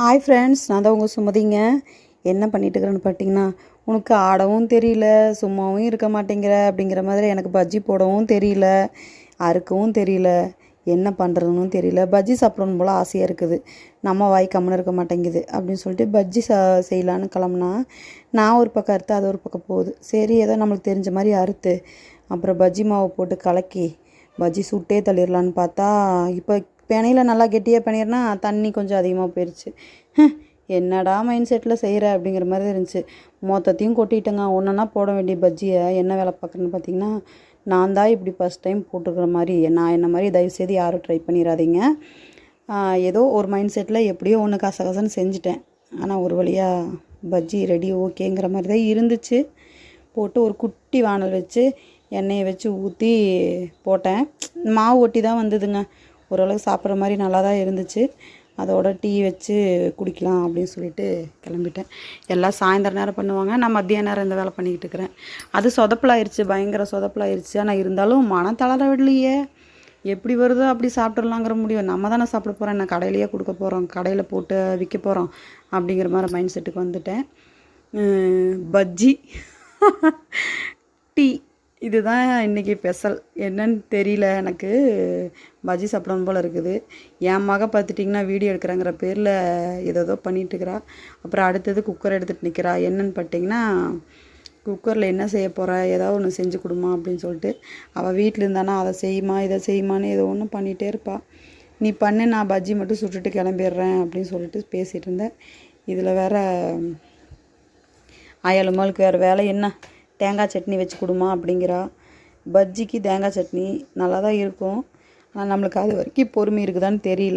Hi friends, நான் தான் உங்கள் சுமதிங்க. என்ன பண்ணிட்டுருக்கிறேன்னு பார்த்தீங்கன்னா, உனக்கு ஆடவும் தெரியல, சும்மாவும் இருக்க மாட்டேங்கிற அப்படிங்கிற மாதிரி எனக்கு பஜ்ஜி போடவும் தெரியல, அறுக்கவும் தெரியல, என்ன பண்ணுறதுன்னு தெரியல. பஜ்ஜி சாப்பிடணும் போல் ஆசையாக இருக்குது, நம்ம வாய் கம்முன்னு இருக்க மாட்டேங்குது அப்படின்னு சொல்லிட்டு பஜ்ஜி செய்யலான்னு கிளம்புனா, நான் ஒரு பக்கம் அறுத்து அது ஒரு பக்கம் போகுது. சரி, ஏதோ நம்மளுக்கு தெரிஞ்ச மாதிரி அறுத்து அப்புறம் பஜ்ஜி மாவை போட்டு கலக்கி பஜ்ஜி சுட்டே தள்ளிடலான்னு பார்த்தா, இப்போ பிணையில் நல்லா கெட்டியாக பிணையிறனா தண்ணி கொஞ்சம் அதிகமாக போயிடுச்சு. என்னடா மைண்ட் செட்டில் செய்கிற அப்படிங்கிற மாதிரி இருந்துச்சு. மொத்தத்தையும் கொட்டிட்டேங்க. ஒன்றா போட வேண்டிய பஜ்ஜியை என்ன வேலை பார்க்குறேன்னு பார்த்தீங்கன்னா, நான் தான் இப்படி ஃபஸ்ட் டைம் போட்டுருக்கிற மாதிரி. நான் என்ன மாதிரி தயவுசெய்து யாரும் ட்ரை பண்ணிடாதீங்க. ஏதோ ஒரு மைண்ட் செட்டில் எப்படியோ ஒன்று கசகசன்னு செஞ்சுட்டேன். ஆனால் ஒரு வழியாக பஜ்ஜி ரெடி ஓகேங்கிற மாதிரி தான் இருந்துச்சு. போட்டு ஒரு குட்டி வானல் வச்சு எண்ணெயை வச்சு ஊற்றி போட்டேன். மாவு ஒட்டி தான் வந்ததுங்க. ஓரளவுக்கு சாப்பிட்ற மாதிரி நல்லா தான் இருந்துச்சு. அதோட டீ வச்சு குடிக்கலாம் அப்படின்னு சொல்லிட்டு கிளம்பிட்டேன். எல்லாம் சாயந்தரம் நேரம் பண்ணுவாங்க, நான் மதிய நேரம் இந்த வேலை பண்ணிக்கிட்டு இருக்கிறேன். அது சொதப்பலாயிருச்சு, பயங்கர சொதப்பலாயிருச்சு. ஆனால் இருந்தாலும் மனம் தளர விடலையே. எப்படி வருதோ அப்படி சாப்பிட்றலாங்கிற முடியும். நம்ம தானே சாப்பிட போகிறோம், என்ன கடையிலையே கொடுக்க போகிறோம், கடையில் போட்டு விற்க போகிறோம் அப்படிங்கிற மாதிரி மைண்ட் செட்டுக்கு வந்துட்டேன். பஜ்ஜி டீ இதுதான் இன்றைக்கி ஸ்பெஷல். என்னன்னு தெரியல, எனக்கு பஜ்ஜி சாப்பிடணும் போல் இருக்குது. என் மக பார்த்துட்டிங்கன்னா வீடியோ எடுக்கிறேங்கிற பேரில் ஏதோ பண்ணிகிட்ருக்கிறா. அப்புறம் அடுத்தது குக்கர் எடுத்துகிட்டு நிற்கிறா. என்னன்னு பார்த்தீங்கன்னா, குக்கரில் என்ன செய்ய போகிற, ஏதாவது ஒன்று செஞ்சு கொடுமா அப்படின்னு சொல்லிட்டு. அவள் வீட்டில் இருந்தானா அதை செய்யுமா இதை செய்யுமான்னு ஏதோ ஒன்று பண்ணிகிட்டே இருப்பாள். நீ பண்ணு, நான் பஜ்ஜி மட்டும் சுட்டுட்டு கிளம்பிடுறேன் அப்படின்னு சொல்லிட்டு பேசிகிட்டு இருந்தேன். இதில் வேறு அயலுமாளுக்கு வேறு வேலை என்ன, தேங்காய் சட்னி வச்சு கொடுமா அப்படிங்கிறா. பஜ்ஜிக்கு தேங்காய் சட்னி நல்லா தான் இருக்கும், ஆனால் நம்மளுக்கு அது வரைக்கும் பொறுமை இருக்குதான்னு தெரியல.